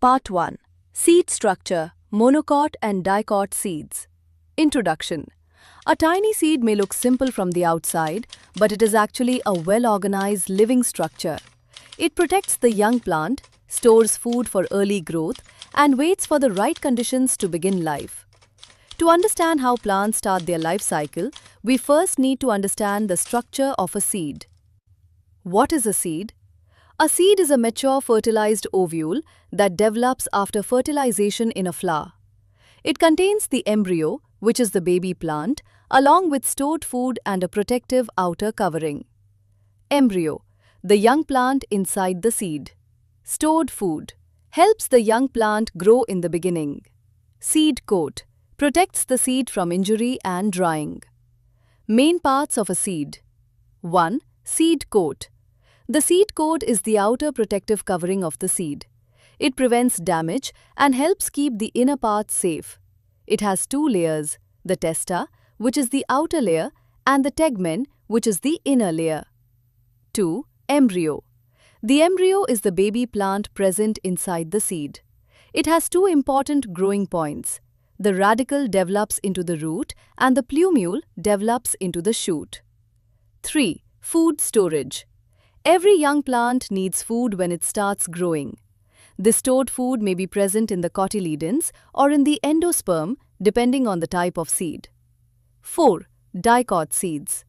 Part 1. Seed Structure, Monocot and Dicot Seeds. Introduction. A tiny seed may look simple from the outside, but it is actually a well-organized living structure. It protects the young plant, stores food for early growth, and waits for the right conditions to begin life. To understand how plants start their life cycle, we first need to understand the structure of a seed. What is a seed? A seed is a mature fertilized ovule that develops after fertilization in a flower. It contains the embryo, which is the baby plant, along with stored food and a protective outer covering. Embryo, the young plant inside the seed. Stored food, helps the young plant grow in the beginning. Seed coat, protects the seed from injury and drying. Main parts of a seed. 1. Seed coat. The seed coat is the outer protective covering of the seed. It prevents damage and helps keep the inner parts safe. It has two layers, the testa, which is the outer layer, and the tegmen, which is the inner layer. 2. Embryo. The embryo is the baby plant present inside the seed. It has two important growing points. The radicle develops into the root and the plumule develops into the shoot. 3. Food storage. Every young plant needs food when it starts growing. This stored food may be present in the cotyledons or in the endosperm, depending on the type of seed. 4. Dicot seeds.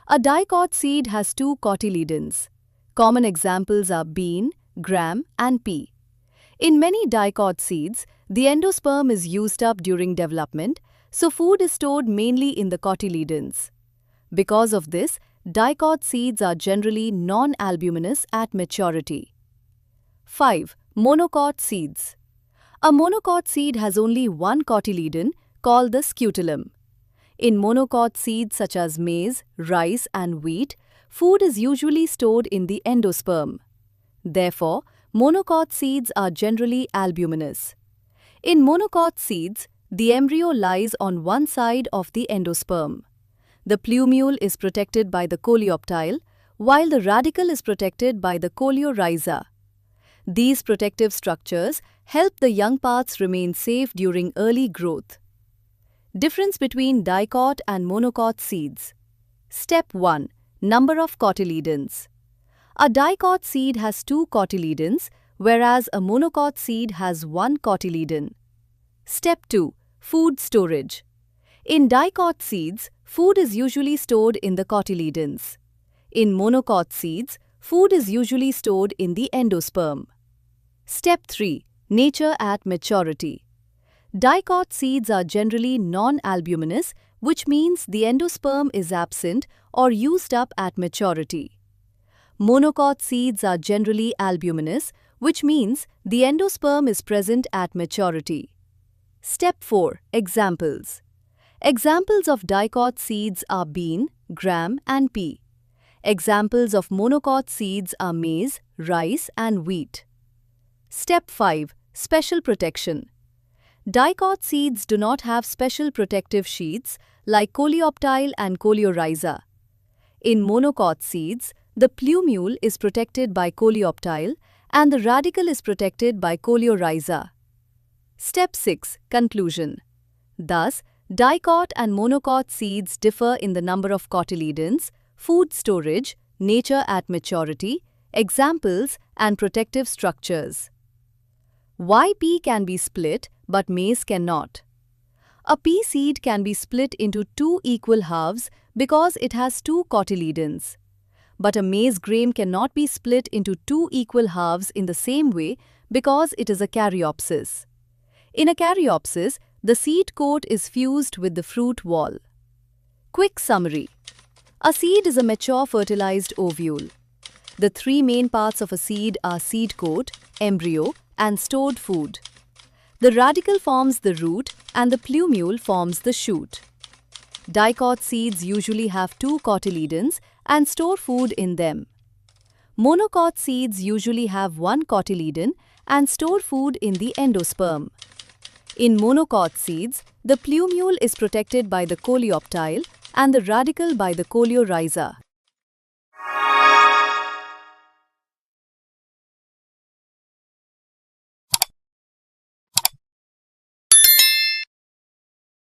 A dicot seed has two cotyledons. Common examples are bean, gram, and pea. In many dicot seeds, the endosperm is used up during development, so food is stored mainly in the cotyledons. Because of this, dicot seeds are generally non-albuminous at maturity. 5. Monocot seeds. A monocot seed has only one cotyledon called the scutellum. In monocot seeds such as maize, rice, and wheat, food is usually stored in the endosperm. Therefore, monocot seeds are generally albuminous. In monocot seeds, the embryo lies on one side of the endosperm. The plumule is protected by the coleoptile, while the radicle is protected by the coleorhiza. These protective structures help the young parts remain safe during early growth. Difference between dicot and monocot seeds. Step 1. Number of cotyledons. A dicot seed has two cotyledons, whereas a monocot seed has one cotyledon. Step 2. Food storage. In dicot seeds, food is usually stored in the cotyledons. In monocot seeds, food is usually stored in the endosperm. Step 3. Nature at maturity. Dicot seeds are generally non-albuminous, which means the endosperm is absent or used up at maturity. Monocot seeds are generally albuminous, which means the endosperm is present at maturity. Step 4. Examples. Examples of dicot seeds are bean, gram, and pea. Examples of monocot seeds are maize, rice, and wheat. Step 5. Special protection. Dicot seeds do not have special protective sheaths like coleoptile and coleorhiza. In monocot seeds, the plumule is protected by coleoptile and the radicle is protected by coleorhiza. Step 6. Conclusion. Thus, dicot and monocot seeds differ in the number of cotyledons, food storage, nature at maturity, examples, and protective structures. Why pea can be split but maize cannot? A pea seed can be split into two equal halves because it has two cotyledons. But a maize grain cannot be split into two equal halves in the same way because it is a caryopsis. In a caryopsis, the seed coat is fused with the fruit wall. Quick summary. A seed is a mature fertilized ovule. The three main parts of a seed are seed coat, embryo, and stored food. The radicle forms the root and the plumule forms the shoot. Dicot seeds usually have two cotyledons and store food in them. Monocot seeds usually have one cotyledon and store food in the endosperm. In monocot seeds, the plumule is protected by the coleoptile and the radicle by the coleorhiza.